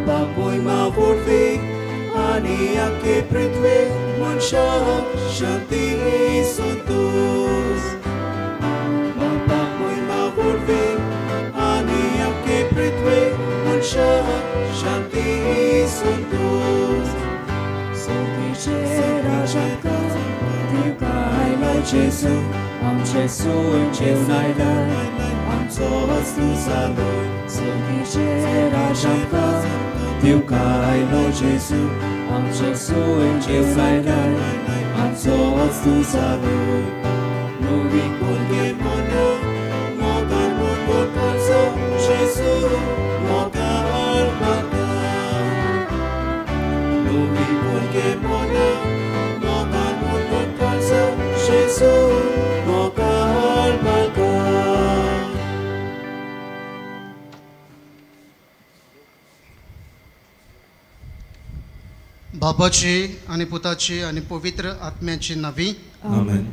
बापाक मोहिमा वरवी आनी आखे पृथ्वी मनशाक शांती संतोष बापाक मोहिमा वरवी आनी आखे पृथ्वी मनशाक शांती संतोष सोबीचे राजाका दिवका आयला जेजू आमचे सोय जेवण आयलाय आमचो वस्तू जालो सोबीचे राजाका दिवका आयलो जेजू आमचे सोय जेवण आयलाय आमचो वस्तू जालो नवी कोणगे मना मोगान मोगाचो जेजू मोगान म्हाका नवी कोणगे मना मोगान मोगाचो जेजू मोगान म्हाका बापाची आणि पुताची आणि पवित्र आत्म्याची नावी आमेन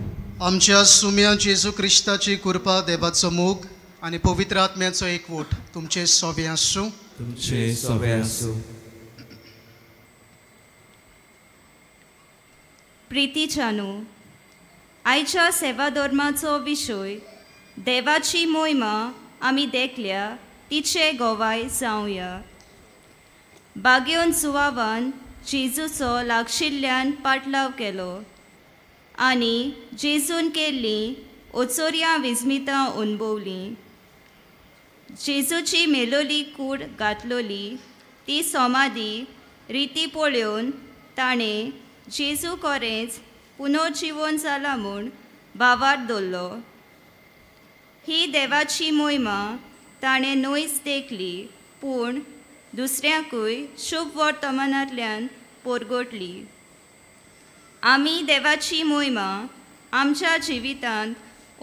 आमच्या सुम्या जेजू क्रिस्ताची कृपा देवाचो मोग आणि पवित्र आत्म्याचो एकवट तुमचे सोबे आसूं तुमचे सोबे आसूं प्रितीच्यानू आयच्या सेवा धर्माचो विशय देवाची मोहिमा आमी देखल्या तिचे गोवाय जावया बागेवन सुवावान जेजूचो लागशिल्ल्यान पाटलाव केलो आनी जेजून केल्ली ओचोऱ्या विस्मितां अणभवलीं जेजूची मेलोली कूड घातलोली ती समाधी रिती पळोवन ताणें जेजू कोरेंच पुनर्जीवन जाला म्हूण भावार दवरलो ही देवाची मोहिमा ताणें न्हयच देखली पूण दुसऱ्यांकूय शुभ वर्तमानांतल्यान पोरगोटली आमी देवाची मोहिमा आमच्या जिवितांत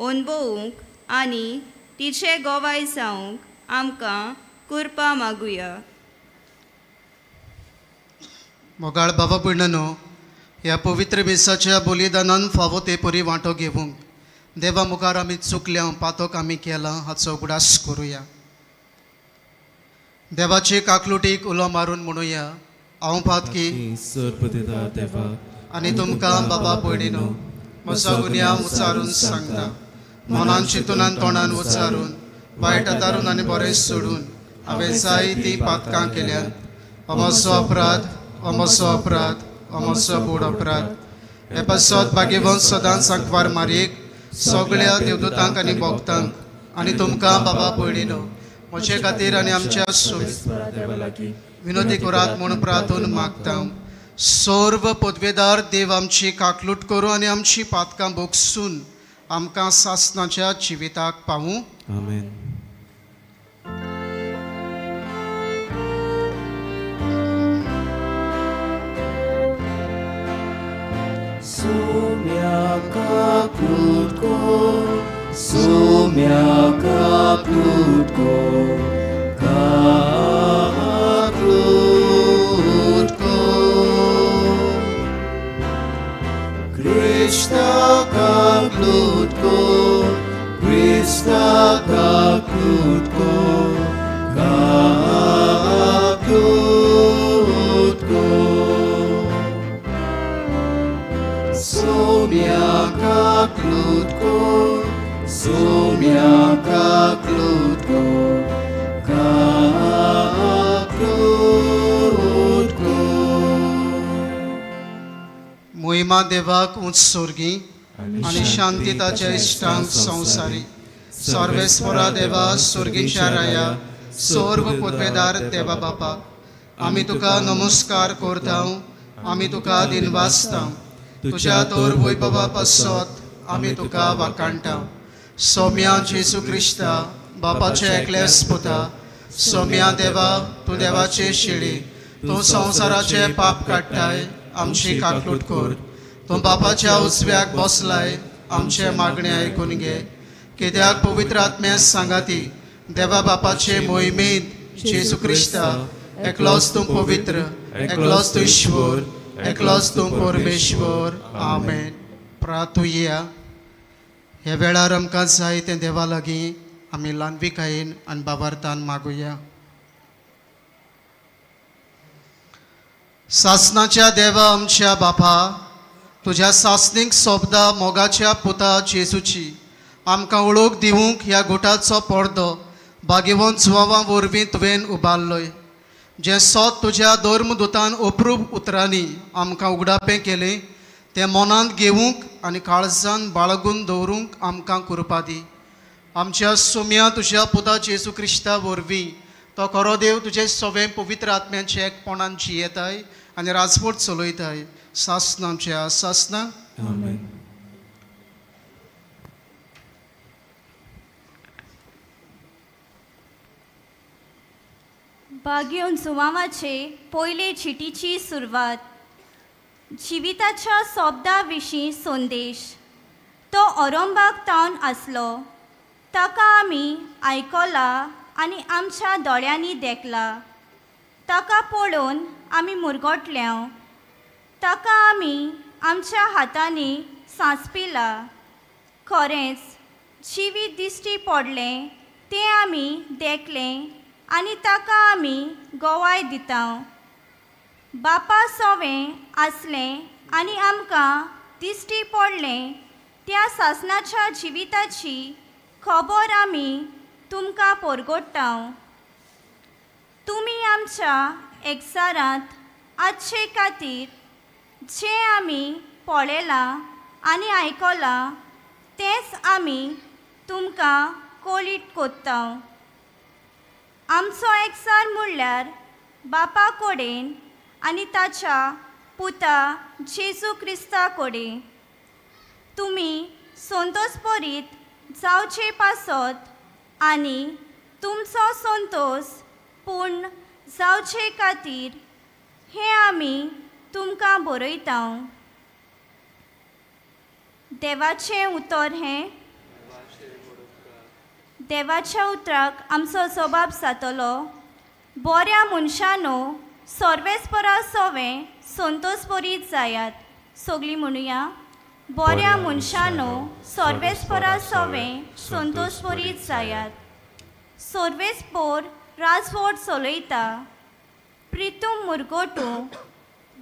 अणभवूंक आनी तिचे गोवाय जावंक आमकां कृपा मागुया मोगाळ बाबा भयणांनो ह्या पवित्र बेसाच्या बलिदानान फावो ते परी वांटो घेवंक देवा मुखार आमी चुकल्या पातोक आमी केला हाचो उगडास करुया देवाचे काकलुटीक उलो मारून म्हणुया हांव पातकी सर्पदिता देवा आनी तुमकां बाबा भयणीनो म्हजो गुन्या उच्चारून सांगता मनान चिंतून तोंडान उच्चारून वायट दारून आनी बरें सोडून हांवें जायतीं पातकां केल्यात हो म्हजो अपराध हो म्हजो अपराध हो म्हजो बूड अपराध हे पासत बागेवन सदांच सांकवार मारीक सगळ्या देवदूतांक आनी भक्तांक आनी तुमकां बाबा भयणीनो म्हजे खातीर आनी आमच्या विनोदी करात म्हूण प्रार्थून मागता सर्व पदवेदार देव आमची काकलूट करूं आनी आमची पातकां भोगसून आमकां सासणाच्या जिविताक पावूं आमेन Sumia kaplutko, sumia kaplutko, kaplutko. Krishna kaplutko, Krishna kaplutko, kaplutko. Sumia kaplutko, sumia kaplutko, kaplutko. मोहिमा देवाक उंच सोर्गी आनी शांती ताच्या इश्टांक संवसारी सर्वेस्वरा देवा सुर्गीच्या राया सर्व पदवेदार देवा बापा आमी तुका नमस्कार करता आमी तुका दिनवासता तुझ्या तोर वैभवा पासत आमी तुका वाकाणटा सौम्या जेजू क्रिस्ता बापाचे एकलेच पुता सौम्या देवा तूं देवाचे शिडी तूं संवसाराचे पाप काडटाय आमची काकलूट कर तूं बापाच्या उजव्याक बसलाय आमचे मागणे आयकून घे कित्याक पवित्र आत्म्या सांगाती देवा बापाचे मोहिमेंत जेजू क्रिस्ता एकलोच तूं पवित्र एकलोच तूं ईश्वर एकलोच तूं परमेश्वर आमेन प्रार्थुया ह्या वेळार आमकां जाय तें देवा लागीं आमी ल्हानविकायेन आनी बाबार्थान मागुया सासनाच्या देवा आमच्या बापा, तुझ्या सासनीक सोबदा मोगाच्या पुता जेजूची आमकां वळख दिवंक ह्या गुटाचो पडदो भाग्यवंत जुवांवा वरवीं तुवें उबारलोय. जें सोत तुज्या धर्मदुतान अप्रूप उतरांनी आमकां उगडापें केलें तें मनांत घेवंक आनी काळजान बाळगून दवरूंक आमकां कृपा दी. आमच्या सुम्या तुज्या पुता जेजू क्रिस्ता वरवीं तो खरो देव तुजें सगळें पवित्र आत्म्याचे एकपणान जियेताय आनी राजवट चलयताय. सासना आमच्या सासना. आमेन. भाग्योन जुवांवाचे पयले चिटीची सुरवात. जिविताच्या सोबदा विशीं संदेश. तो अरंबाक तावन आसलो. ताका आमी आयकला आनी आमच्या दोळ्यांनी देखला. ताका पळोवन आमी मुरगोटल्या. ताका आमी आमच्या हातांनी सांसपिला. खरेंच जिवीत दिश्टी पडलें तें आमी देखलें आनी ताका आमी गोवाय दिता. बापा सोवें आसलें आनी आमकां दिश्टी पडलें त्या सासनाच्या जिविताची खबर आमी तुमकां परगोडटा. तुमी आमच्या एकचारांत आजचे खातीर जें आमी पळयलां आनी आयकलां तेंच आमी तुमकां कोलीट कोत्ता. आमचो एकचार म्हणल्यार बापा कडेन आनी ताच्या पुता जेजू क्रिस्ता कडेन. तुमी संतोषभरीत जावचे पासत आनी तुमचो संतोष पूर्ण जावचे खातीर हें आमी तुमकां बरयता. देवाचें उतर हें. देवाच्या उतराक आमचो जबाब जातलो. बऱ्या मनशानो सर्वेस्परा सवें संतोषभरीत जायात. सगळीं म्हणुया. बऱ्या मनशानो सर्वेस्परा सवें संतोषभरीत जायात. सर्वेस्पर राजवट चलयता. प्रितूम मुरगोटू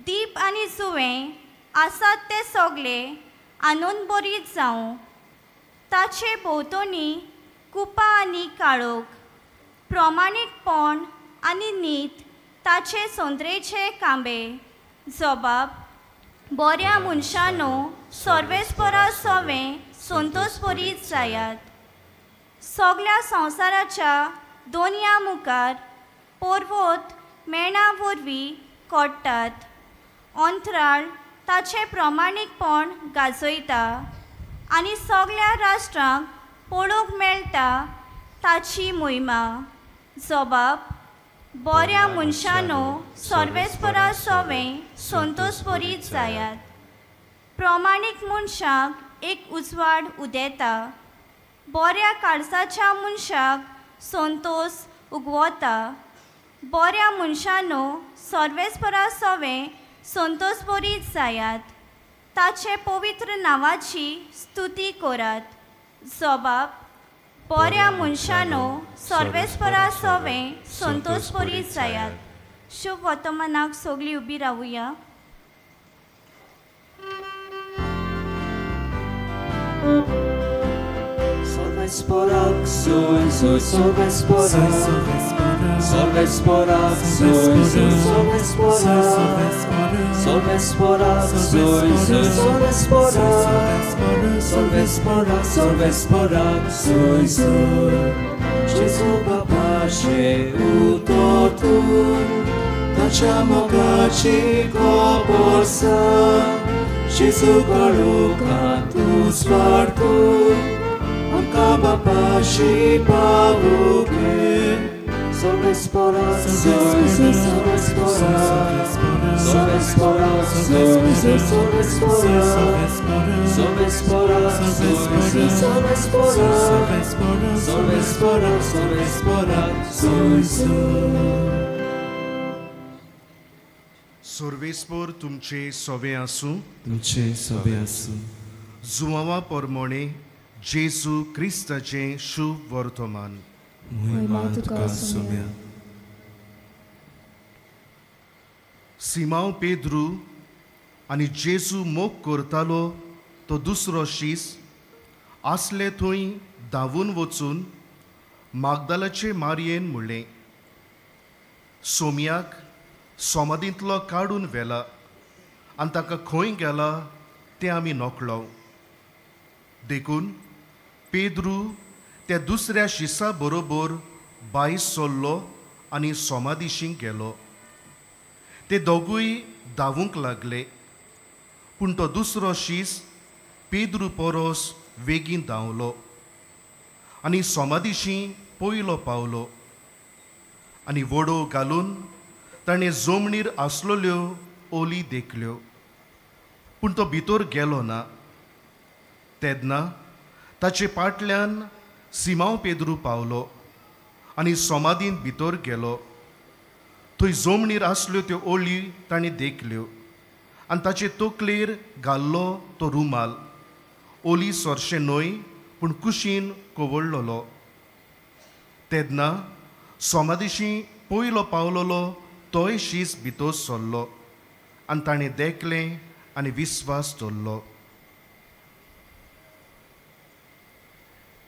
दीप आनी जुवें आसात ते सगळे आनंद भरीत जावं. ताचे भोंवतणी कुपा आनी काळोख, प्रमाणीकपण आनी नीत ताचे संद्रेचे कांबे. जबाब. बऱ्या मनशानो सर्वेस्परा सवें संतोषभरीत जायात. सगळ्या संवसाराच्या दोनया मुखार पर्वत मेणा वरवीं कोडटात. अंतराळ ताचें प्रमाणीकपण गाजयता आनी सगळ्या राष्ट्रांक पळोवंक मेळटा ताची मोहिमा. जबाब. बऱ्या मनशानो सर्वेस्परा सवें संतोषभरीत जायात. प्रमाणीक मनशाक एक उजवाड उदेता. बऱ्या काळजाच्या मनशाक संतोष उगवता. बऱ्या मनशानो सर्वेस्परा सवें संतोषभरीत जायात. ताचे पवित्र नांवाची स्तुती करात. जबाब. बऱ्या मनशानो सर्वेस्परा सवें संतोषभरीत जायात. शुभ वर्तमानाक सगळीं उबी रावुया. Solvesporak, soy, solvesporak, solvesporak, soy, solvesporak, solvesporak, soy, solvesporak, solvesporak, solvesporak, soy. Jezu Papa się utotu, tacia mogaci koporsa, Jezu karuka tu spartu. Anka Bapa și Pavuke, Solvesporak, solvesporak, solvesporak, solvesporak, solvesporak, solvesporak, solvesporak, सर्वेस्पर तुमचे सवे आसूं. तुमचे सवे आसूं. जुवांवा पोरमोणे जेजू क्रिस्ताचें शुभ वर्तमान. महिमा तुका सोम्या. सिमांव पेद्रू आनी जेजू मोग करतालो तो दुसरो शीस आसले थंय धांवून वचून मागदालाचे मारयेन म्हणलें, सोमयाक सोमादींतलो काडून व्हेला आनी ताका खंय गेला तें आमी नोकळो. देखून पेद्रू त्या दुसऱ्या शिसा बरोबर भायर सरलो आनी सोमादिशीं गेलो. ते दोगूय धांवूंक लागले, पूण तो दुसरो शीस पेद्रू परस बेगीन धांवलो आनी सोमादिशीं पयलो पावलो. आनी वडो घालून ताणें जमनीर आसलेल्यो ओली देखल्यो, पूण तो भितर गेलो ना. तेन्ना ताचे फाटल्यान सिमांव पेद्रू पावलो आनी सोमादीन भितर गेलो. थंय जमनीर आसल्यो त्यो ओली ताणें देखल्यो आनी ताचे तकलेर घाल्लो तो रुमाल. ओली सोरशे न्हय पूण कुशीन कवळ्ळलो. तेन्ना सोमादिशीं पयलो पावलोलो तोय शीस भितर सरलो आनी ताणें देखलें आनी विस्वास दवरलो.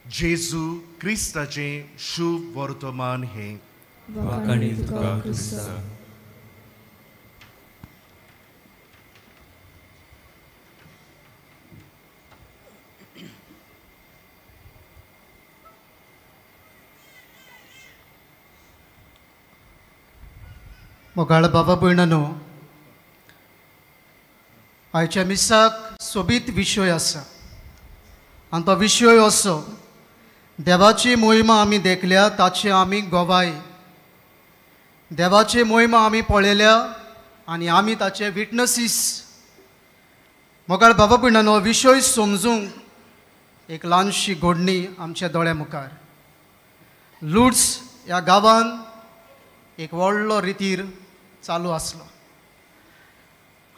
जेजू क्रिस्ताचें शुभ वर्तमान हें. वाखाणी तुका क्रिस्ता. मोगाळ बाबा भयणानो, आयच्या मिसाक सोबीत विशय आसा आनी तो विशय असो देवाची मोहिमा आमी देखल्या ताची आमी गोवाय. देवाची मोहिमा आमी पळयल्या आनी आमी ताचे विटनसीस. मोगाळ बाबा भयणानो, विशय समजूंक एक ल्हानशी घडणी आमच्या दोळ्या मुखार. लुड्स ह्या गांवांत एक व्हडलो रितीर चालू आसलो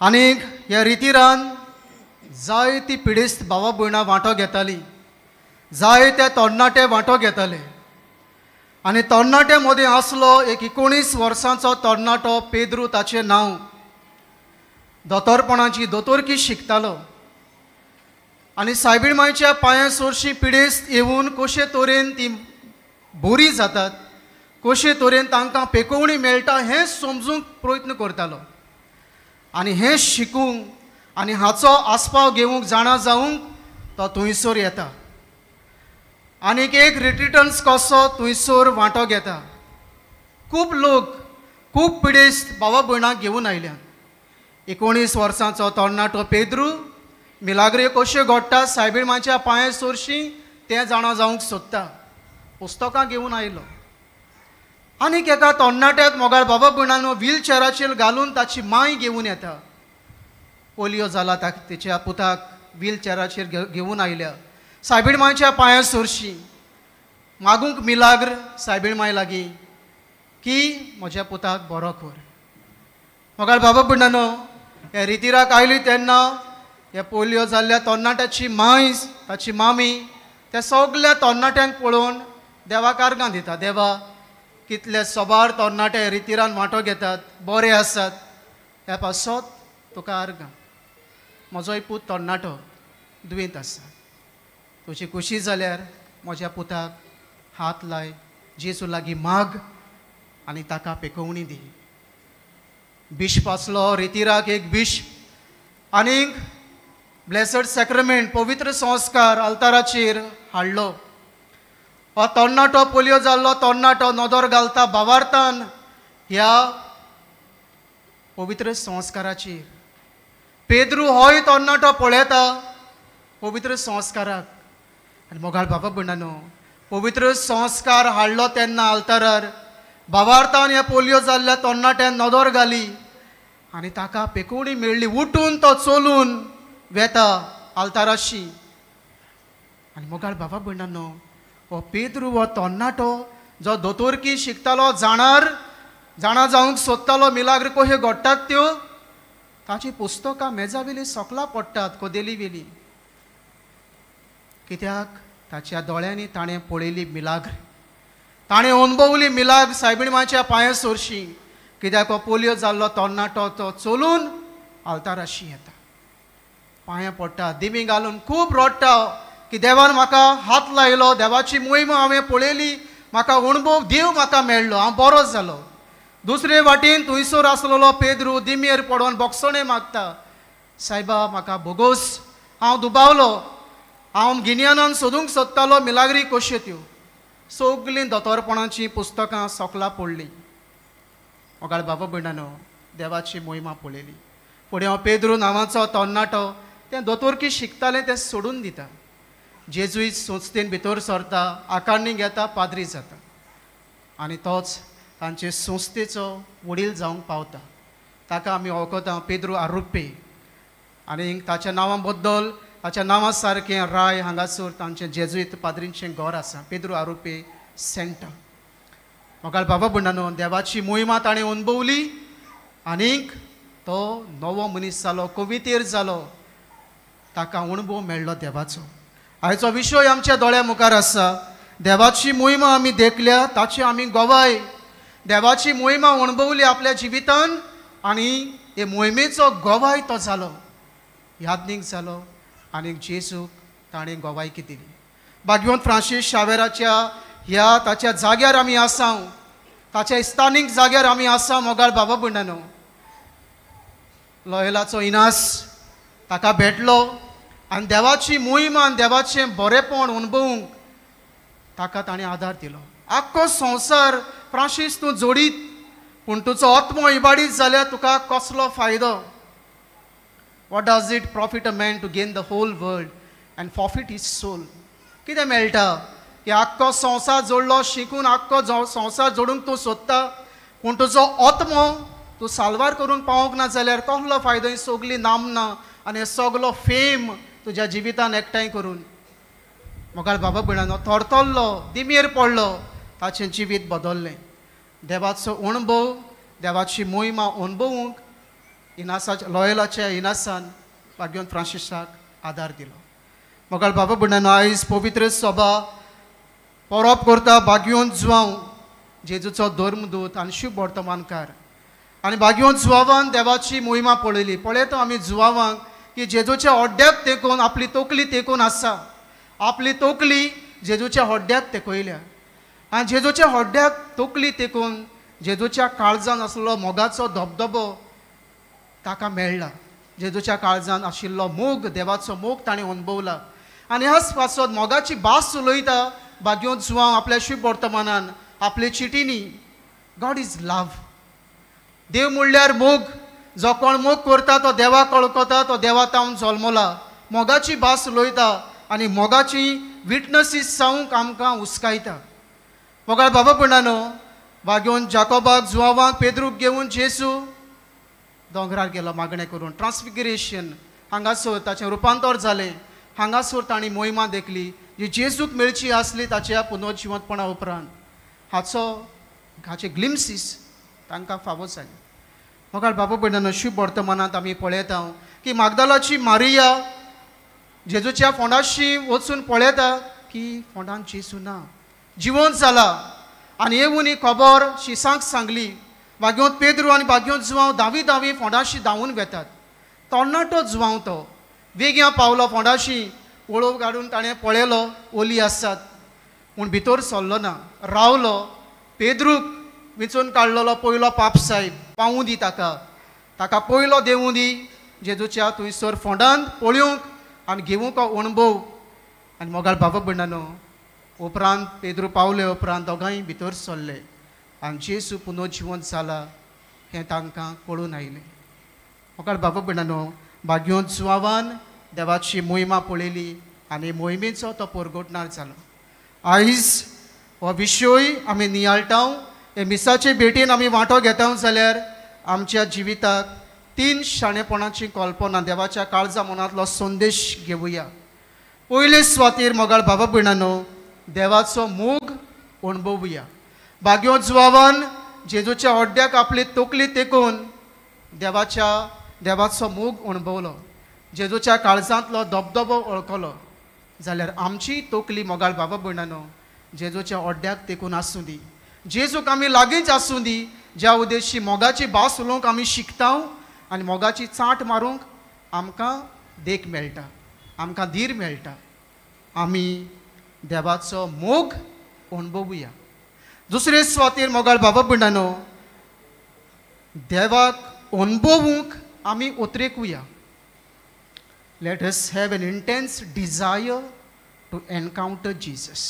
आनीक ह्या रितीरान जायती पिडेस्त भावा भयणां वांटो घेतालीं, जायते तरणाटे वांटो घेताले. आनी तरणाटे मदीं आसलो एक 19 वर्सांचो तरणाटो पेद्रू, ताचें नांव. दोतोरपणाची दोतोरकी शिकतालो आनी सायबीण मांयच्या पांयां सोरशीं पिडेस्त येवन कशे तरेन ती बरी जातात, कशे तरेन तांकां पेकोवणी मेळटा हें समजूंक प्रयत्न करतालो. आनी हें शिकूंक आनी हाचो आस्पाव घेवंक जाणा जावंक तो थंयसर येता. आनीक एक रिट्रिटन्स कसो थंयसर वांटो घेता. खूब लोक, खूब पिडेस्त भावा भयणांक घेवन आयल्या. 19 वर्सांचो तरणाटो पेद्रू मिलाग्रे कशे घडटा सायबीण मांयच्या पांयां सोरशीं तें जाणा जावंक सोदता. पुस्तकां घेवन आयलो आनीक एका तरणाट्याक मोगाळ बाबा भयणांनो व्हीलचॅराचेर घालून ताची मांय घेवन येता. पोलियो जाला तेच्या पुताक व्हीलचॅराचेर घेवन आयल्या. सायबीण मांयच्या पांयां सोरशीं मागूंक मिलाग्र सायबीण मांय लागीं की म्हज्या पुताक बरो कर. मोगाळ बाबा भयणांनो, ह्या रितीराक आयली तेन्ना ह्या पोलियो जाल्ल्या तरणाट्याची मांय, ताची मामी त्या सगल्या तरणाट्यांक पळोवन देवाक आर्गां दिता. देवा, कितले सोबार तरणाटे रितीरान वांटो घेतात, बरे आसात, ह्या पासत तुका आर्गां. म्हजोय पूत तरणाटो दुयेंत आसा. तुजी खुशी जाल्यार म्हज्या पुताक हात लाय, जेजू लागीं माग आनी ताका पेकोवणी दी. बिश्प आसलो रितीराक एक बिश्प आनीक ब्लेसड सॅक्रमेंट पवित्र संस्कार आल्ताराचेर हाडलो. हो तरणाटो पोलियो जाल्लो तरणाटो नदर घालता भावार्थान ह्या पवित्र संस्काराचेर. पेद्रू होय तरणाटो पळयता पवित्र संस्काराक. आनी मोगाळ बाबा भयणांनो, पवित्र संस्कार हाडलो तेन्ना आल्तारार भावार्थान ह्या पोलियो जाल्ल्या तरणाट्यान नदर घाली आनी ताका पेकोवणी मेळ्ळी. उठून तो चलून वेता आल्ताराशी. आनी मोगाळ बाबा भयणांनो, हो पेद्रू हो तरणाटो जो दोतोरकी शिकतालो, जाणा जावंक सोदतालो मिलाग्र कशे घडटात त्यो, ताची पुस्तकां मेजावेली सकला पडटात कोदेली वेली. कित्याक ताच्या दोळ्यांनी ताणें पळयली मिलाग्र, ताणें अनुभवली मिलाग्र सायबीण मांयच्या पांयां सोरशीं. कित्याक हो पोलियो जाल्लो तरणाटो तो चलून आल्ताराशी येता, पांयां पडटा, दिमी घालून खूब रडटा की देवान म्हाका हात लायलो, देवाची मोहीम हांवें पळयली, म्हाका अणभव देव म्हाका मेळ्ळो, हांव बरो जालो. दुसरे वाटेन थंयसर आसलेलो पेद्रू दिमेर पडोन बोगसणे मागता, सायबा म्हाका बोगोस, हांव दुबावलो, हांव गिन्यानान सोदूंक सोदतालो मिलाग्री कश्यो त्यो. सगलीं दोतोरपणाची पुस्तकां सोकलां पडलीं. मोगाळ बाबा भयणानो, देवाची मोहिमा पळयली. फुडें हांव पेद्रू नांवाचो तरणाटो तें दोतोरकी शिकतालें तें सोडून दिता, जेजुईत संस्थेन भितर सरता, आकारणी घेता, पाद्री जाता आनी तोच तांचे संस्थेचो वडील जावंक पावता. ताका आमी वळखता पेद्रू आरुप्पे आनी ताच्या नांवा बद्दल, ताच्या नांवा सारकें राय हांगासर तांचें जेजुईत पाद्रींचें घर आसा, पेद्रू आरुप्पे सेंटर. मोगाळ बाबा भयणानो, देवाची मोहिमा ताणें अणभवली आनीक तो नवो मनीस जालो, कवितेर जालो, ताका अणभव मेळ्ळो देवाचो. आयचो विशय आमच्या दोळ्या मुखार आसा. देवाची मोहिमा आमी देखल्या, ताची आमी गोवाय. देवाची मोहिमा अणभवली आपल्या जिवितान आनी हे मोहिमेचो गोवाय तो जालो, यादनीक जालो आनी जेजूक ताणें गोवायकी दिली. भाग्यवंत फ्रांसीस शावेराच्या ह्या ताच्या जाग्यार आमी आसा, ताच्या इस्तानीक जाग्यार आमी आसा. मोगाळ बाबा भयणानो, लॉयलाचो इनास ताका भेटलो आनी देवाची मोहिमा आनी देवाचें बरेपण अणभवूंक ताका ताणें आदार दिलो. आख्खो संवसार फ्रांसीस तूं जोडीत, पूण तुजो आत्मो इबाडीत जाल्यार तुका कसलो फायदो? What does it profit a man to gain the whole world and forfeit his soul? कितें मेळटा की आख्खो संवसार जोडलो, शिकून आख्खो संवसार जोडूंक तूं सोदता, पूण तुजो आत्मो तूं साल्वार करूंक पावोंक ना जाल्यार कसलो फायदो? ही सगळी नामना आनी सगलो फेम तुज्या जिवितान एकठांय करून. मोगाळ बाबा भयणानो, थरथरलो, दिमेर पडलो, ताचें जिवीत बदललें. देवाचो अणभव, देवाची मोहिमा अणभवूंक इनासाच्या लॉयलाच्या इनासान भाग्यवंत फ्रांसीसाक आदार दिलो. मोगाळ बाबा भयणानो, आयज पवित्र सभा परब करता भाग्यवंत जुवांव, जेजूचो धर्मदूत आनी शुभ वर्तमानकार. आनी भाग्यवंत जुवावान देवाची मोहिमा पळयली. पळयता आमी जुवावांक की जेजूच्या हड्ड्याक तेकोन आपली तोकली तेकोन आसा, आपली तोकली जेजूच्या हड्ड्याक तेकयल्या आनी जेजूच्या हड्ड्याक तोकली तेकोन जेजूच्या काळजान आसलो मोगाचो धबधबो ताका मेळ्ळा. जेजूच्या काळजान आशिल्लो मोग, देवाचो मोग ताणें अणभवला आनी ह्याच पासत मोगाची भास उलयता भाग्यवंत जुवांव आपल्या शुभ वर्तमानान, आपले चिटीनी. गॉड इज लव. देव म्हणल्यार मोग. जो कोण मोग करता तो देवाक वळखता, तो देवा तावन जल्मला. मोगाची भास उलयता आनी मोगाची विटनसीस जावंक आमकां उस्कायता. मोगाळ बाबा भयणानो, भाग्यवंत जाकोबाक जुवावांक पेद्रूक घेवन जेजू दोंगरार गेलो मागणें करून. ट्रान्सफिगरेशन हांगासर ताचें रुपांतर जालें. हांगासर तांणी मोहिमा देखली जी जेजूक मेळची आसली ताच्या पुनर्जिवंतपणा उपरांत. हाचे ग्लिम्सीस तांकां फावो जाले. मोगाळ बाबा भयणानो, शुभ वर्तमानांत आमी पळयता की मागदालाची मारिया जेजूच्या फोंडाशी वचून पळयता की फोंडान जेजू ना, जिवंत जाला. आनी येवन ही खबर शिसांक सांगली. भाग्यवंत पेद्रू आनी भाग्यवंत जुवांव धावी फोंडाशी धांवून वेतात. तरणाटो जुवांव तो वेग्यां पावलो फोंडाशी. वळो काडून ताणें पळयलो ओली आसात, पूण भितर सरलो ना, रावलो. पेद्रूक विचून काडलेलो पयलो पाप साहेब पावूं दी ताका पयलो देवूं दी जेजूच्या थंयसर फोंडांत पळोवंक आनी घेवंक अणभव. आनी मोगाळ बाबा भयणानो, उपरांत पेद्रू पावले उपरांत दोगांय भितर सरले आनी जेजू पुनर्जिवंत जाला हें तांकां कळून आयलें. मोगाळ बाबा भयणानो, भाग्यवंत जुवावान देवाची मोहिमा पळयली आनी मोहिमेचो तो परगोटणार जालो. आयज हो विशय आमी नियाळटा. हे मिसाचे भेटेन आमी वांटो घेता जाल्यार आमच्या जिविताक 3 शाणेपणाची कल्पना देवाच्या काळजा मनांतलो संदेश घेवया. पयले सुवातेर मोगाळ बाबा भयणानो, देवाचो मोग अणभवुया. भाग्यवंत जुवावान जेजूच्या हड्ड्याक आपली तोकली तेकोन देवाचो मोग अणभवलो, जेजूच्या काळजांतलो धबधबो वळखलो. जाल्यार आमची तोकली मोगाळ बाबा भयणानो जेजूच्या हड्ड्याक तेकोन आसूं दी. जेजूक आमी लागींच आसूं दी ज्या उद्देशी मोगाची भास उलोवंक आमी शिकता आनी मोगाची चाट मारूंक आमकां देख मेळटा, आमकां धीर मेळटा. आमी देवाचो मोग अणभवुया. दुसरे सुवातेर मोगाळ बाबा भयणानो, देवाक अणभवूंक आमी उतरेकुया. Let us have an intense desire to encounter Jesus.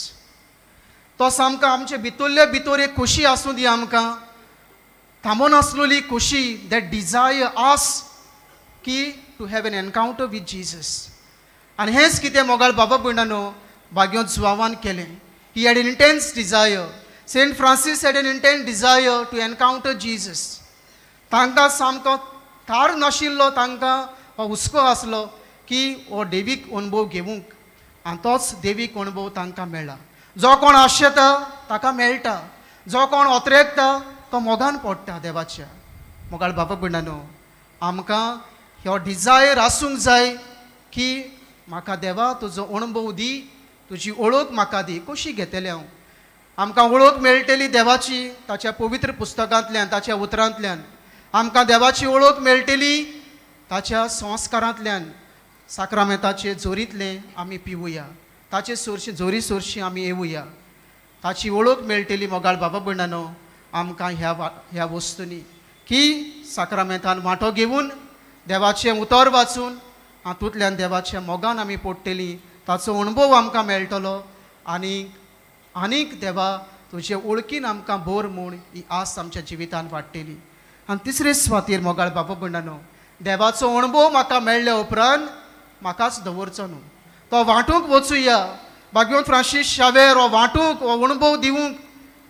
तो सामको आमचे भितरले भितर एक खोशी आसूं दी आमकां, थांबून आसलेली खोशी, दॅट डिझायर आस की to have an encounter with Jesus. आनी हेंच कितें मोगाळ बाबा भयणानो बागयो जुवावान केलें. He had an intense desire. Saint Francis had an intense desire to encounter Jesus. तांकां सामको थार नाशिल्लो, तांकां हो हुस्को आसलो की हो देवीक अणभव घेवंक, आनी तोच देवीक अणभव तांकां मेळ्ळा. जो कोण आशेता ताका मेळटा, जो कोण ओतरेकता तो मोगान पडटा देवाच्या. मोगाळ बाबा भयणानो, आमकां हो डिझायर आसूंक जाय की म्हाका देवा तुजो अणभव दी, तुजी ओळख म्हाका दी. कशी घेतलें हांव? आमकां ओळख मेळटली देवाची ताच्या पवित्र पुस्तकांतल्यान, ताच्या उतरांतल्यान. आमकां देवाची ओळख मेळटली ताच्या संस्कारांतल्यान. साक्रामेंताचे जोरींतलें आमी पिवुया, ताचे सोरशी जोरी सोरशी आमी येवुया. ताची ओळख मेळटली मोगाळ बाबा भयणानो आमकां ह्या वस्तूंनी, की साक्रामेंतान वांटो घेवन देवाचें उतर वाचून हातूंतल्यान देवाच्या मोगान आमी पडटलीं. ताचो अणभव आमकां मेळटलो आनीक देवा तुजे ओळखीन आमकां बोर म्हूण ही आस आमच्या जिवितान वाडटली. आनी तिसरे सुवातेर मोगाळ बाबा भयणानो, देवाचो अणभव म्हाका मेळ्ळे उपरांत म्हाकाच दवरचो न्हू, तो वांटूंक वचुया. बागयोंत फ्रांसीस शावेर हो वांटूंक, हो अणभव दिवंक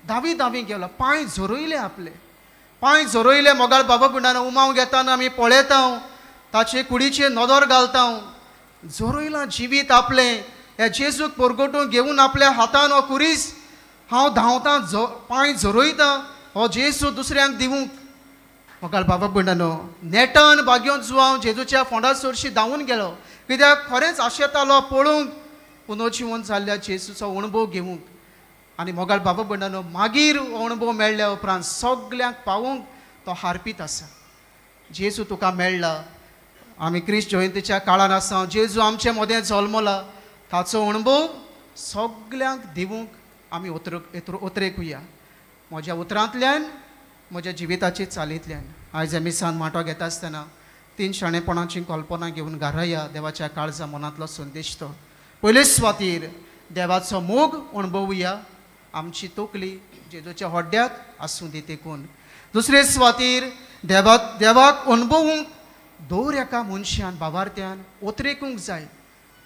धांवी गेलो. पांय झरोयले, आपले पांय झरोयले. मोगाळ बाबा भयणानो, उमाव घेताना आमी पळयता, ताचे कुडीचेर नदर घालता. झरोयलां जिवीत आपलें हे जेजूक परगटूंक घेवन आपल्या हातान हो कुरीस हांव धांवतां, पांय झरोयतां हो जेजू दुसऱ्यांक दिवंक. मोगाळ बाबा भयणानो, नेटान बागयोंत जुवांव जेजूच्या फोंडा चडशी धांवून गेलो, कित्याक खरेंच आशेतालो पळोवंक पुनर्जीवन जाल्ल्या जेजूचो अणभव घेवंक. आनी मोगाळ बाबा भयणानो, मागीर हो अणभव मेळ्ळ्या उपरांत सगल्यांक पावोवंक तो हारपीत आसा. जेजू तुका मेळ्ळा. आमी क्रिस्त जयंतीच्या काळान आसा, जेजू आमचे मदें जल्मला, ताचो अणभव सगल्यांक दिवंक आमी उतरेकुया. म्हज्या उतरांतल्यान, म्हज्या जिविताचे चालींतल्यान. आयज मिसान माटो घेता आसतना 3 शाणेपणाची कल्पना घेवन घाराया देवाच्या काळजा मनांतलो संदेश तो. पयले सुवातेर देवाचो मोग अणभवुया, आमची तोकली जेजूच्या होड्ड्याक आसूं दी देखून. दुसरे सुवातेर देवाक अणभवूंक दर एका मनशान भावार्थ्यान उतरेकूंक जाय.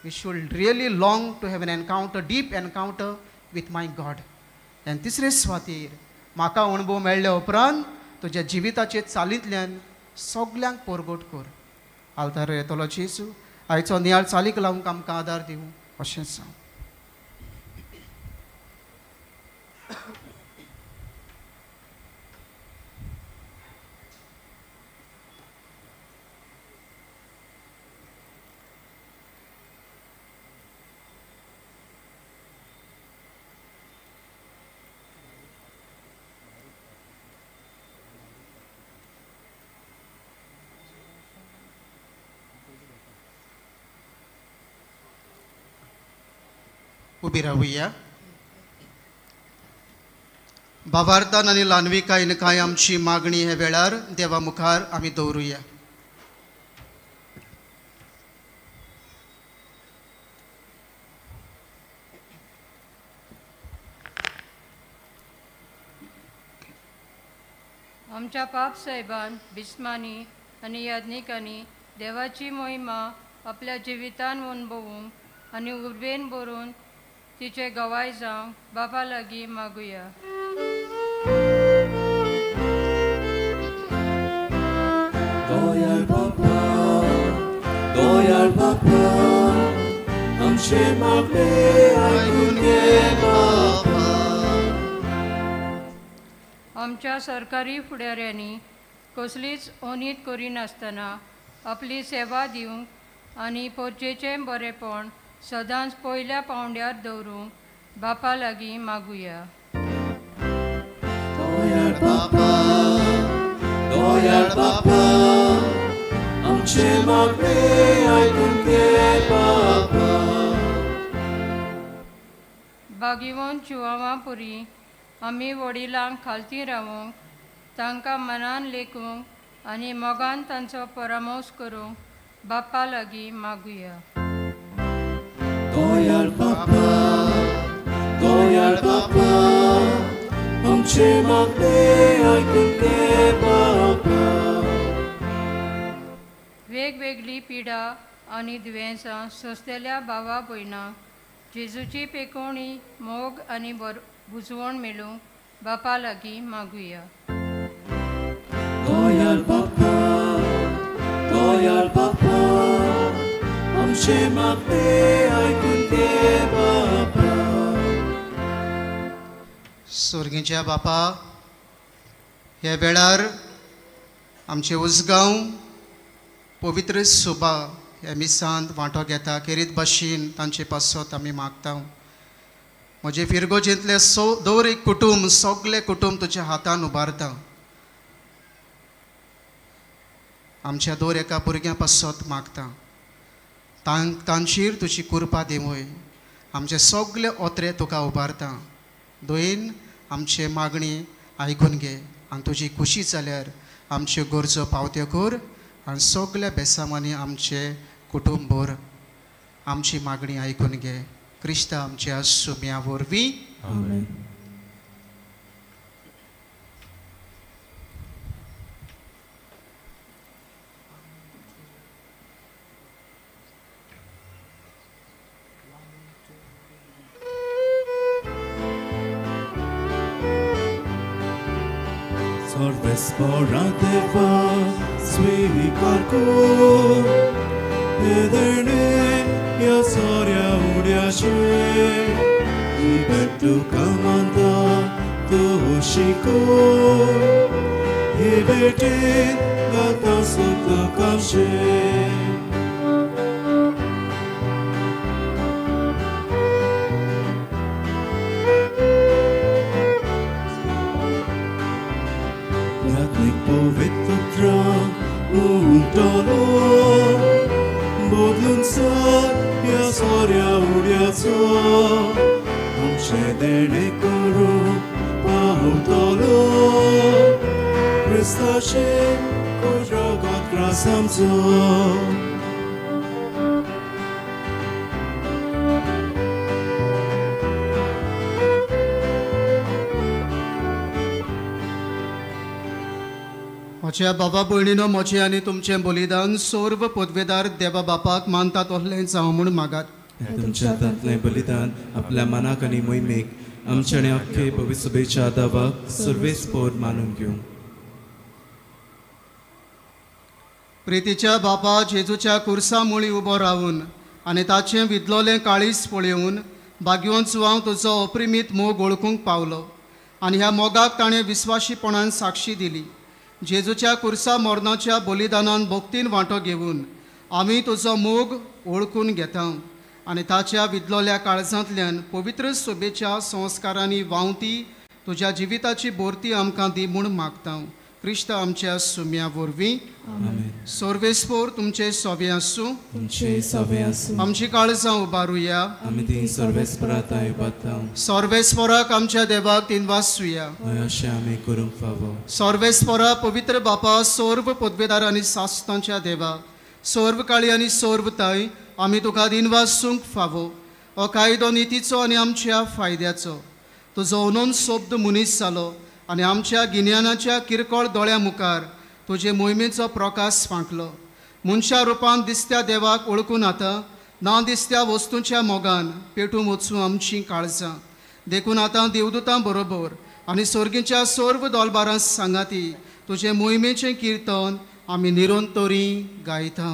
We should really long to have an encounter, deep encounter with my God. आनी तिसरे सुवातेर म्हाका अणभव मेळ्ळ्या उपरांत तुज्या जिविताचे चालींतल्यान सगल्यांक परगट कर. आल्तार येतलो जेजू आयचो नियाळ चालीक लावंक आमकां आदार दिवं अशें सांग. उबी रावुया. भावार्थान आनी ल्हानविकायेन कांय आमची मागणी हे वेळार देवा मुखार आमी दवरुया. आमच्या पाप साहेबान बिस्मानी आनी याज्ञिकांनी देवाची मोहिमा आपल्या जिवितान अणभवूंक आनी उर्बेन बरोवन तिचे गवाय जावंक बाबा लागीं मागुया. दोयाळ बापा, आमचे मागणे आयकून घे बाबा. आमच्या सरकारी फुडाऱ्यांनी कसलीच ओनीत करिनासतना आपली सेवा दिवंक आनी पोरचेचें बरेपण सदांच पयल्या पावंड्यार दवरूंक बापा लागीं मागुया. दोयाळ बापा, दोयाळ बापा आमचे मागणे आयकून घे बापा. बागिवोन चुवावां पुरी आमी वडिलांक खालती रावूंक तांकां मनान लेखूंक आनी मोगान तांचो परामोस करूंक बाप्पा लागीं मागुया. दोयाळ बापा आमचे मागणे आयकून घे बापा. वेगवेगळी पिडा आनी दुयेंसां सोंसलेल्या भावा भयणांक जेजूची पेकोवणी मोग आनी बुजवण मेळूंक बापा लागीं मागुया. दोयाळ बापा आमचे मागणे आयकून घे बापा. स्वर्गीच्या बापा, ह्या वेळार आमचे उसगांव पवित्र सुबा ह्या मिसांत वांटो घेता खेरीत भाशेन तांचे पासत आमी मागता. म्हजे फिरगोजेंतले दर एक कुटुंब सगळे कुटुंब तुज्या हातान उबारता. आमच्या दर एका भुरग्या पासत मागता. तांचेर तुजी कृपा देवय. आमचे सगळे ओत्रे तुका उबारता. दोयन आमचे मागणी आयकून घे आनी तुजी खुशी जाल्यार आमच्यो गरजो पावत्यो कर आनी सगळ्या बेसामांनी आमचे कुटुंब भर आमची मागणी आयकून घे. क्रिस्ता आमच्या सुम्या वरवीं आमेन. Sorvespora deva svicar cor ederne ya soria udiache ibetu kamanda tu shiko ibete gata sukta kamshe. Soria udiaco amche dene kuru pautolo Christache kojogot krasamzo. म्हज्या बाबा भयणीनो, म्हजें आनी तुमचें बलिदान सर्व पदवेदार देवा बापाक मानतात तसलें जावं म्हूण मागात. तुमच्या हातांतलें बलिदान आपल्या मनाक आनी मोहिमेक आमचे आनी अख्खे पवित्र सभेच्या दावाक सर्वेस्पोर मानून घेवं. प्रितीच्या बापा, जेजूच्या कुर्सा मुळी उबो रावून आनी ताचें विदलोलें काळीज पळयोवन भाग्यवंत हांव तुजो अप्रिमीत मोग ओळखूंक पावलो आनी ह्या मोगाक ताणें विस्वाशीपणान साक्षी दिली. जेजूच्या कुर्सा मरणाच्या बलिदानान भक्तीन वांटो घेवन आमी तुजो मोग ओळखून घेता आनी ताच्या विदलोल्या काळजांतल्यान पवित्र सोबेच्या संस्कारांनी व्हांवती तुज्या जिविताची बोरती आमकां दी म्हूण मागता. क्रिस्त आमच्या सुम्या वरवीं सर्वेस्पोर तुमचे सोबे आसूं. आमची काळजां उबारुया. आमी ती सर्वेस्पराताय उबारता. सर्वेस्पोराक आमच्या देवाक तिनवासूया. अशें आमी करूंक फावो. सर्वेस्पोरा पवित्र बापा, सर्व पदवेदार आनी सासतांच्या देवा, सर्व काळी आनी सर्व ताय आमी तुका दिनवासूंक फावो. हो कायदो नितीचो आनी आमच्या फायद्याचो. तुजो अनोन सोब्द मनीस जालो आनी आमच्या गिन्यानाच्या किरकोळ दोळ्या मुखार तुजे मोहिमेचो प्रकाश फांकलो. मनशा रुपान दिसत्या देवाक ओळखून आतां ना दिसत्या वस्तूंच्या मोगान पेटून वचूं आमचीं काळजां. देखून आतां देवदूतां बरोबर आनी सर्गीच्या सर्व दोलबारां सांगाती तुजे मोहिमेचें किर्तन आमी निरंतरी गायता.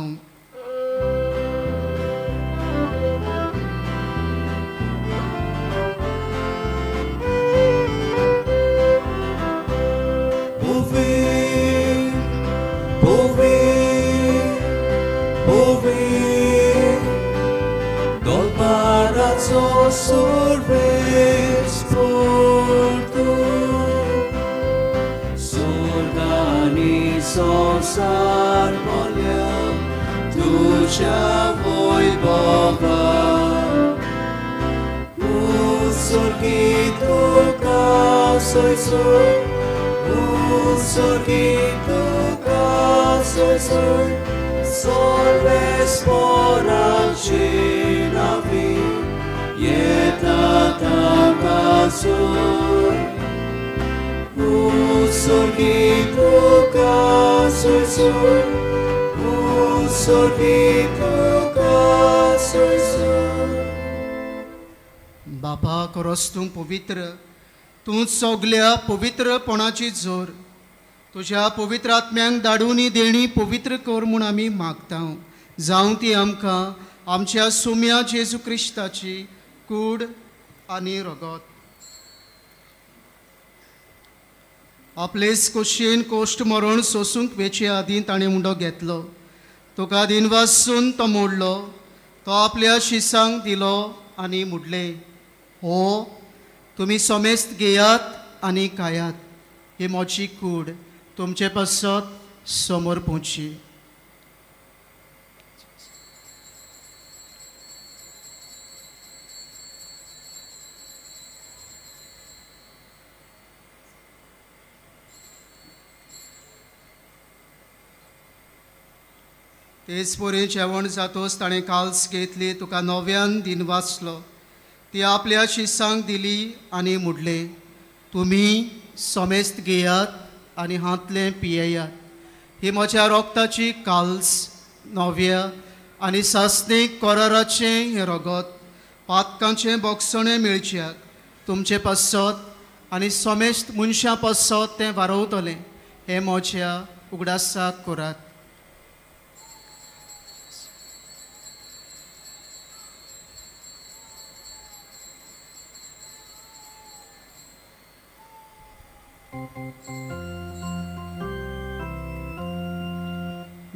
Sorves por tu sorganis संसार मोल्या तुझ्या वैभवात उत्सर्गी तुका सोयसूर उत्सर्गी तुका सोयसूर सर्वेस्पराची नावी येता ताकासूर उत्सर्गी तुका सोयसूर उत्सर्गी तुका सोयसूर. बापा खरोच तूं पवित्र, तूं सगल्या पवित्रपणाची जोर. तुज्या पवित्र आत्म्यांक धाडून ही देणी पवित्र कर म्हूण आमी मागता. जावं ती आमकां आमच्या सोम्या जेजू क्रिस्ताची कूड आनी रगत. आपलेच खोशयेन कोश्ट मरण सोसूंक वेचे आदीं ताणें उंडो घेतलो. तुका दिनवासून तो मोडलो, तो आपल्या शिसांक दिलो आनी मुडले. हो तुमी सोमेस्त घेयात आनी खायात. ही मोची कूड तुमचे पासत समोर पोवची. तेच पोरे जेवण जातोच ताणें काल्स घेतली, तुका नव्यान दिनवासलो. ती आपल्या शिसांक दिली आनी मुडले. तुमी सोमेस्त घेयात आनी हातलें पियेयात. ही म्हज्या रोगताची काल्स नव्या आनी सासणीक कोराराचें हें रगत पातकांचें बोगसणें मेळच्याक तुमचे पासत आनी सोमेस्त मनशां पासत तें वारवतलें. हें म्हज्या उगडासाक करात.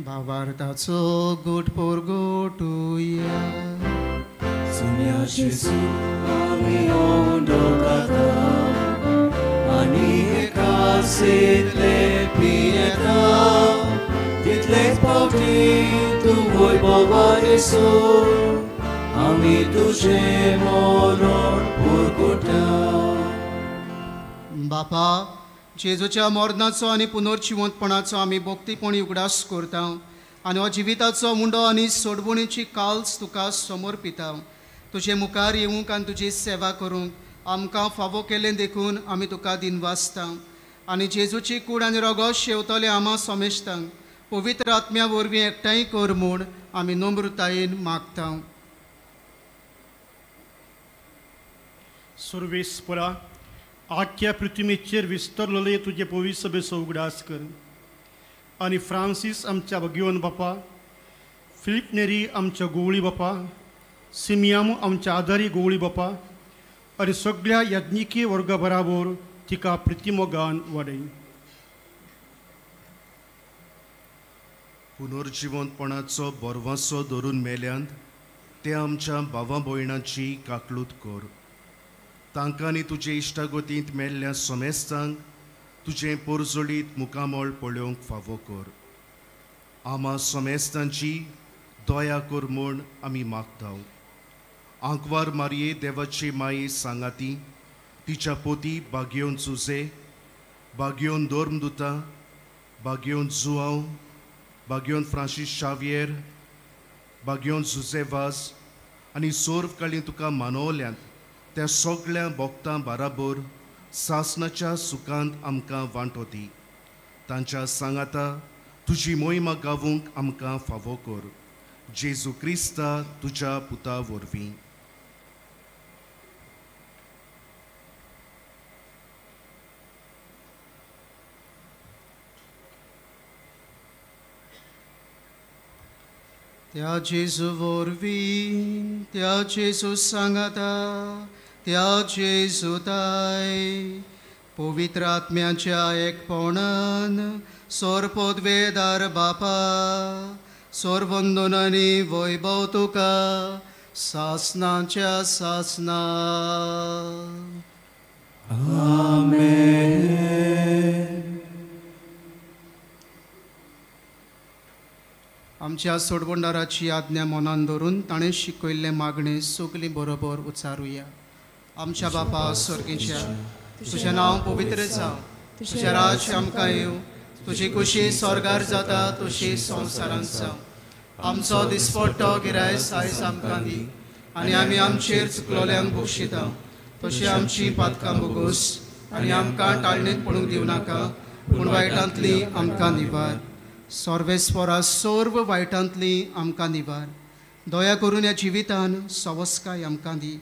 भावार्थाचो गोट पोर गोटुया. सुन्या जेजू आमी ओंडोकाता आनी एका सेतले पियेता. तितलेच पावटी तूं वैभवान येसूर आमी तुजें मरण पुरगुटा. बापा जेजूच्या मरणाचो आनी पुनर्जिवंतपणाचो आमी भोक्तीपणी उगडास करता आनी हो जिविताचो मुंडो आनी सोडवणेची काल्स तुका समर्पिता. तुजे मुखार येवंक आनी तुजी सेवा करूंक आमकां फावो केलें देखून आमी तुका दिनवासता. आनी जेजूची कूड आनी रगत शेवतले आमा सोमेश्तांक पवित्र आत्म्या वरवीं एकठांय कर म्हूण आमी नम्रतायेन मागता. सर्वेस्परा आख्या पृथ्वीचेर विस्तरलेले तुजे पवित्र सभेचो उगडास कर. आनी फ्रांसीस आमच्या भगिवन बापा, फिलिप नेरी आमच्या गोवळी बापा, सिमियामू आमच्या आदारी गोवळी बापा आनी सगळ्या यज्ञिकी वर्गा बराबर तिका प्रतिमोगान वाडय. पुनर्जिवंतपणाचो बोरवासो धरून मेल्यांत ते आमच्या भावां भयणांची काकलूत कर. तांकां आनी तुजे इश्टागतींत मेल्ल्या सोमेस्तांक तुजें पोरजोळीत मुखामळ पळोवंक फावो कर. आमा सोमेस्तांची दया कर म्हूण आमी मागता. आंकवार मारये देवाची माये सांगाती, तिच्या पोती बागयोन जुजे, बागयोन दोर्मदुता, बागयोन जुआंव, बागयोन फ्रांसीस शावियर, बागयोन जुजेवाज आनी सोर्व काळी तुका मानवल्यांत त्या सगळ्या भोगतां बराबर सासणाच्या सुखांत आमकां वांटोती. तांच्या सांगाता तुजी मोहिमा गावूंक आमकां फावो कर. जेजू क्रिस्ता तुज्या पुता वरवीं. त्या जेजू वरवीं, त्या जेजू सांगाता, त्या जेजूताय पवित्र आत्म्याच्या एकपणान सोरपोदवेदार बापा सोरवंदनांनी वैभव तुका सासनाच्या सासना. आमेन. आमच्या सोडवंडाराची आज्ञा मनान धरून ताणें शिकयल्लें मागणें सगलीं बरोबर उचारुया. आमच्या बापा स्वर्गीच्या, तुजें नांव पवित्र जावं, तुजें राज्य आमकां येवं, तुजी कुशी स्वर्गार जाता तशी संवसारांत जावं. आमचो दिसपट्टो गिरायस आयज आमकां दी, आनी आमी आमचेर चुकलोल्यांक बक्षिता, तशी आमची पातकां बोगोस, आनी आमकां टाळणेंत पडूंक दिवं नाका, पूण वायटांतली आमकां निवार. सर्वेस्परा सर्व वायटांतली आमकां निवार. दया करून ह्या जिवितान सवस्काय आमकां दी.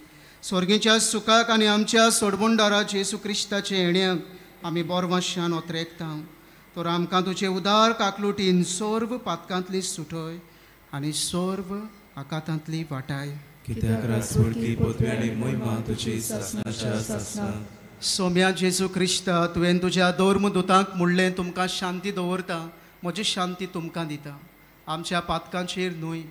स्वर्गीच्या सुखाक आनी आमच्या सोडवंडारा जेसू क्रिस्ताचे येण्याक आमी बोरवाशान ओतरेकता. तर आमकां तुजे उदार काकलुटीन सर्व पातकांतली सुटय आनी सर्व आकांतांतली वाटाय. कित्याक रासवडकी पदवी आनी महिमा तुजी सासणाच्या सासणाक. सोम्या जेसू क्रिस्ता, तुवें तुज्या धर्मदुतांक म्हणलें तुमकां शांती दवरता, म्हजी शांती तुमकां दिता. आमच्या पातकांचेर न्हय,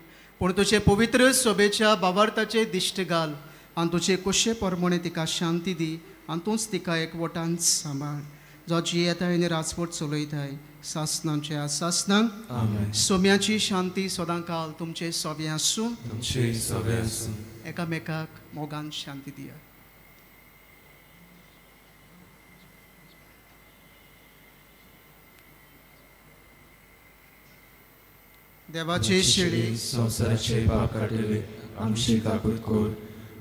पूण तुजे पवित्र सोबेच्या भावार्थाचे दिश्ट घाल आनी तुजे कुशे प्रमाणे तिका शांती दी आनी तूंच तिका एकवटान सांबाळ. जो जी येताय आनी राजवट चलयताय सासणांच्या सासणांक. सोम्याची शांती सदां काल तुमचे सोबे आसूं. एकामेकाक मोगान शांती दिया. देवाचे शेळी संसाराचे पाप काढले आमची काकूत कोर.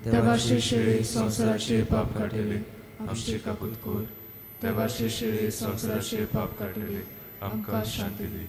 देवाचे शेळी संसाराचे पाप काढले आमची काकूत कोर. देवाचे शेळी संसाराचे पाप काढले आमकां शांती दी.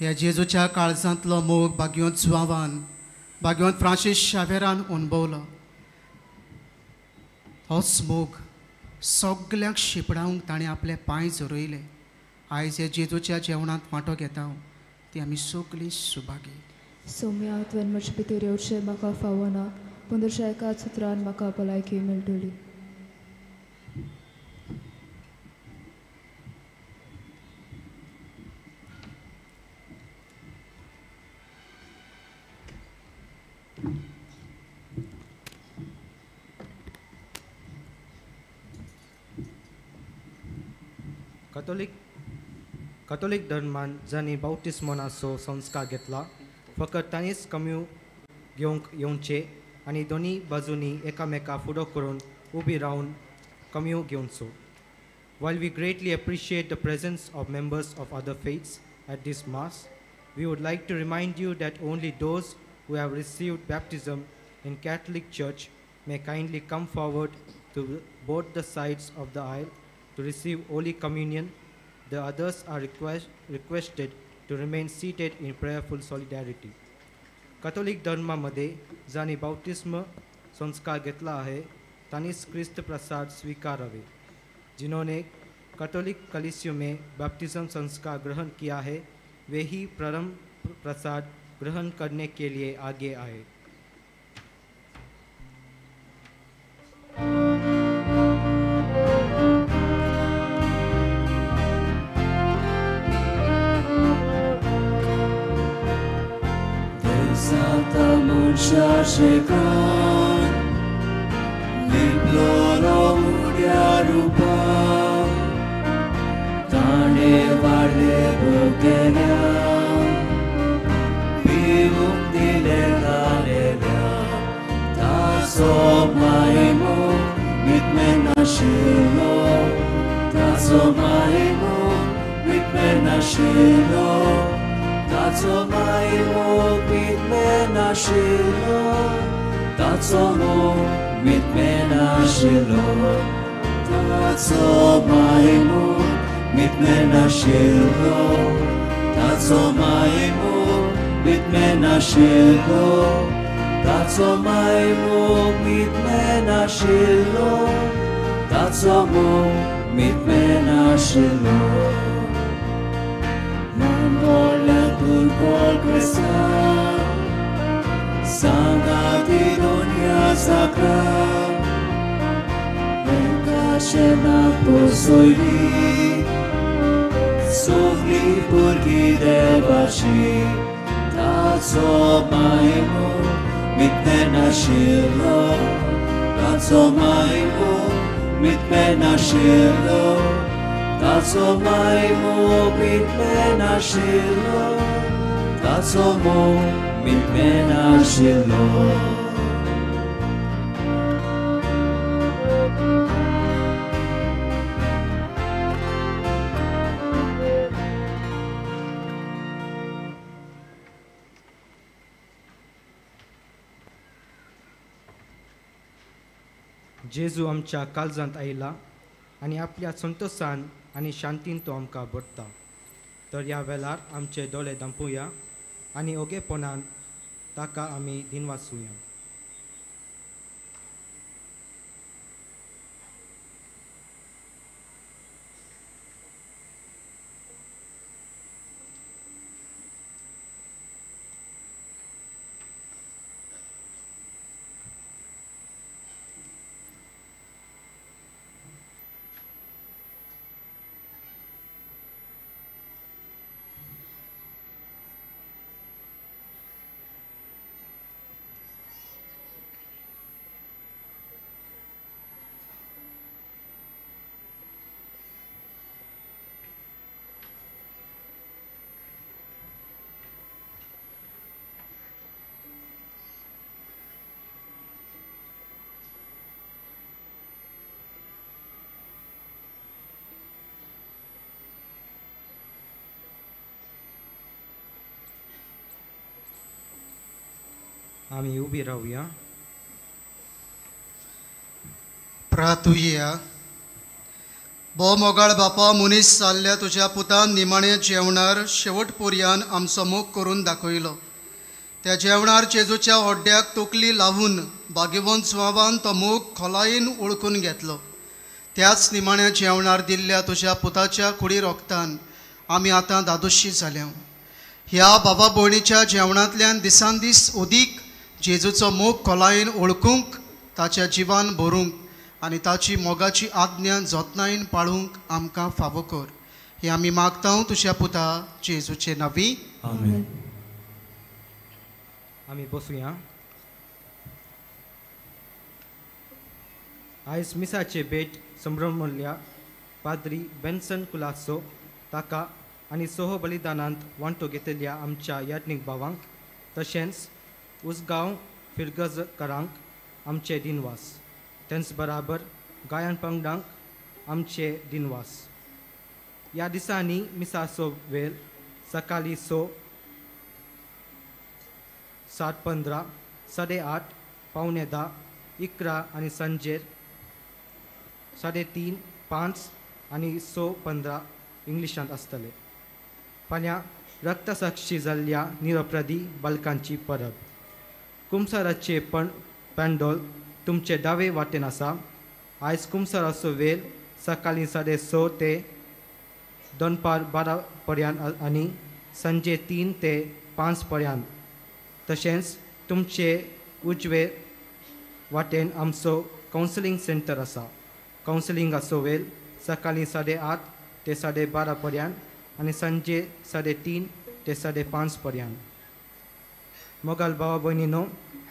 ह्या जेजूच्या काळजांतलो मोग भाग्योत जुआवान, भाग्योत फ्रांसीस शावेरान अणभवलो. होच मोग सगल्यांक शिपडावंक ताणें आपले पांय झरयले. आयज ह्या जेजूच्या जेवणांत वांटो घेता ती आमी सगळीं सुभागी. सोम्या, तुवें म्हजे भितर येवचें म्हाका फावना, पूण तुज्या एकाच सुत्रान म्हाका भलायकी मेळटली. कॅथोलिक धर्मान जांणी बावटिस्मोनाचो संस्कार घेतला, फकत तांणीच कम्यू घेवंक येवचे आनी दोनी बाजूंनी एकामेका फुडो करून उबी रावन कम्यू घेवचो. While we greatly appreciate the presence of members of other faiths at this Mass, we would like to remind you that only those who have received baptism in Catholic Church may kindly come forward to both the sides of the aisle to receive Holy Communion. The others are requested to remain seated in prayerful solidarity. Catholic धर्मामध्ये जांणी बाउटिस्म संस्कार घेतला आहे तांनीच ख्रिस्त प्रसाद स्वीकारावे. जिन्होंने Catholic कलीसियों में baptism संस्कार ग्रहण किया है वे ही परम प्रसाद ग्रहण करने के लिए आगे आए. Santa Muncia Shekan Liploro Mudia Rupa Tane Varde Bukenya Bivuk Dile Galera Taso Maimu Mitmena Shilo Taso Maimu Mitmena Shilo Tazo maimu mitmena shilo, Tazo mitmena shilo, Tazo maimu mitmena shilo, Tazo maimu mitmena shilo, Tazo maimu mitmena shilo, Tazo mitmena shilo. Turcol Cresa Sanga Shena Posoili Sogli Burgi Devashi Tazo Maimo Mitmena Shilo Tazo Maimo Mitmena Shilo Tazo Maimo Mitmena Shilo Tazo Mo Mitmena Shilo जेजू आमच्या काळजांत आयला आनी आपल्या संतोषान आनी शांतीन तो आमकां भरता तर ह्या वेळार आमचे दोळे धांपूया आनी ओगेपणान ताका आमी दिनवासुया. आमी उबी रावया. प्रार्थुया. बो मोगाळ बापा, मनीस जाल्ल्या तुज्या पुतान निमाणे जेवणार शेवट पर्यान आमचो मोग करून दाखयलो. त्या जेवणार जेजूच्या ओड्ड्याक तकली लावून भाग्यवंत सुवावान तो मोग खोलायेन ओळखून घेतलो. त्याच निमाण्या जेवणार दिल्ल्या तुज्या पुताच्या कुडी रोगतान आमी आतां दादोशी जाल्या. ह्या बाबा भयणीच्या जेवणांतल्यान दिसान दीस ओदीक जेजूचो मोग खोलायेन ओळखूंक, ताच्या जिवान भरूंक आनी ताची मोगाची आज्ञा जतनायेन पाळूंक आमकां फावो कर. हे आमी मागता तुज्या पुता जेजूचे नांवी. आमेन. आमी बसुया. आयज मिसाचे भेट संभ्रमल्या पाद्री बेन्सन कुलासो ताका आनी सोहो बलिदानांत वांटो घेतलेल्या आमच्या याज्ञीक भावांक तशेंच उसगांव फिरगजकारांक आमचे दिनवास. तेंच बराबर गायन पंगडांक आमचे दिनवास. ह्या दिसांनी मिसाचो वेळ सकाळी 7:15, 8:30, 9:45, 11 आनी सांजेर 3:30, 5 आनी 6:15 इंग्लिशांत आसतले. फाल्यां रक्तसाक्षी जाल्ल्या निरपराधी बालकांची परब. कुमसाराचे पॅन्डोल तुमचे दावे वाटेन आसा. आयज कुमसाराचो वेळ सकाळी 6:30 ते दनपार 12 पर्यंत आनी सांजे 3 ते 5 पर्यंत. तशेंच तुमचे उजवे वाटेन आमचो कावन्सिलींग सेंटर आसा. कावन्सिलिंगाचो वेळ सकाळी 8:30 ते 12:30 पर्यंत आनी सांजे 3:30 ते 5:30 पर्यंत. मोगाल भावा भयणीनो,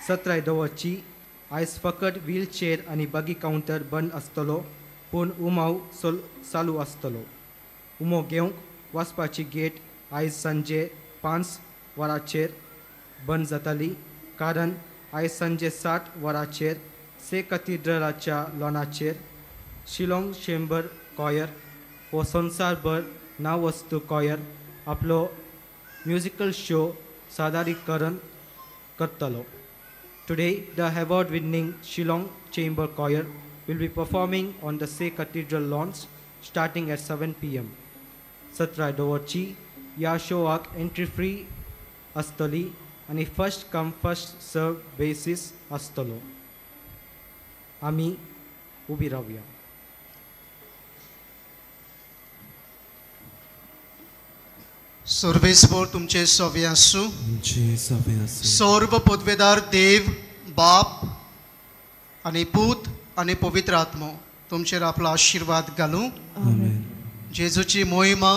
17 दवरची. आयज फकत व्हीलचेअर आनी बगी कावंटर बंद आसतलो, पूण उमाव चालू आसतलो. उमो घेवंक वचपाची गेट आयज सांजे 5 वरांचेर बंद जाताली, कारण आयज सांजे 7 वरांचेर से कॅथिड्रलाच्या लॉनाचेर शिलाँग चेंबर कॉयर वो संवसारभर नावस्तू कॉयर आपलो म्युजिकल शो सादरीकरण करतलो. Today, the award-winning Shillong Chamber Choir will be performing on the Say Cathedral lawns starting at 7 p.m. 17 दवरची. ह्या शोवाक एंट्री फ्री आसतली आनी first come first serve basis आसतलो. आमी उबी रावया. सर्वेस्वर तुमचे सवे आसूं. सर्व पदवेदार देव, बाप आनी पूत आनी पवित्र आत्मो तुमचेर आपलो आशिर्वाद घालूं. आमेन. जेजूची मोहिमा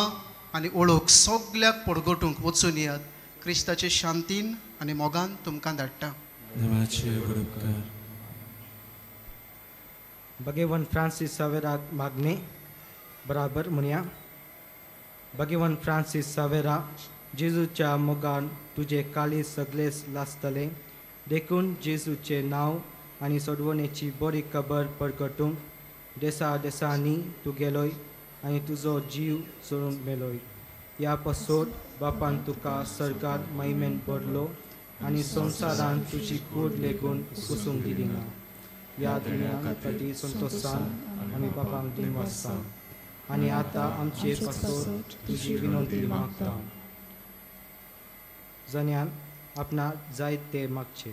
आनी ओळख सगळ्याक पडगोटूंक वचून येयात. क्रिस्ताचे शांतीन आनी मोगान तुमकां धाडटा. देवाचे उपकार. भगवान फ्रांसीस सावेराक मागणे बराबर म्हणया. भगवान फ्रांसीस सावेरा, जेजूच्या मोगान तुझे काळी सगळेच लासतले. देखून जेजूचे नांव आनी सोडवणेची बरी खबर परगटूंक देसा देसांनी तूं गेलोय आनी तुजो जीव सोडून मेलोय. ह्या पासोत बापान तुका सर्गात महिमेन भरलो आनी संवसारान तुजी कूड लेगून कुसूंक दिली ना. ह्या दुनिया खातीर संतोशान आमी बापांक दिवसा आनी आतां आमचे पासोत तुजी विनंती मागता. जण्यान आपणा जाय ते मागचे.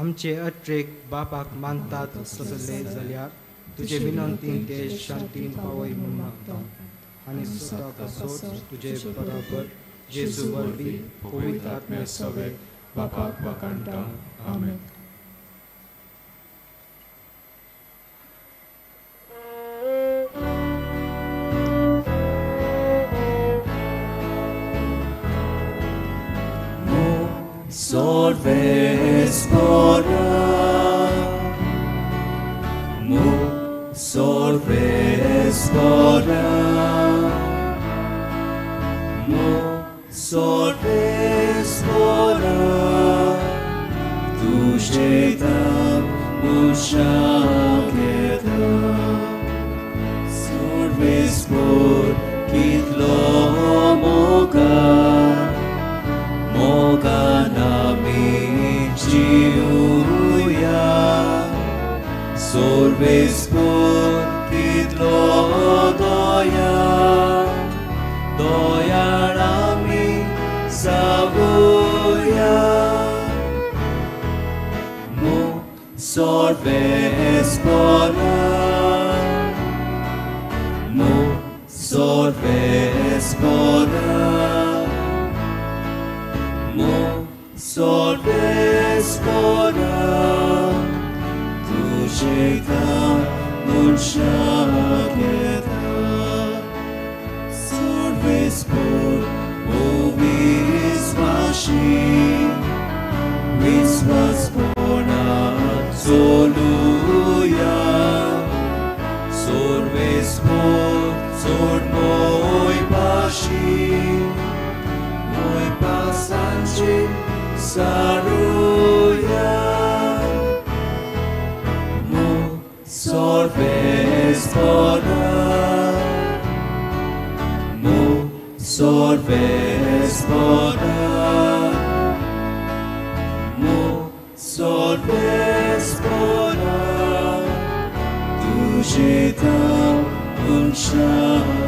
आमचे अट्रेक बापाक मानतात सजले जाल्यार तुजे विनंतीन ते शांतीन पावय म्हूण मागता. आनी स्वता पासोत तुजे बरोबर जेजू वरवीं पवित्र आत्मे सवे बापाक वाकाणटा. आमेन. Solves pora, mu solves pora, mu solves pora, tu ședam mușacheta, solves por kitlo moga nami ciuia, solves por kitlo doia nami savuia, mu solves pora, mu solves pora, mu solves pora, tu ședam mușacheta, solves por o vismas bona soluia, solves por sord moi pași, moi pasanci saruia, mu solves pora, mu solves pora, mu solves pora, tu ședam în șa.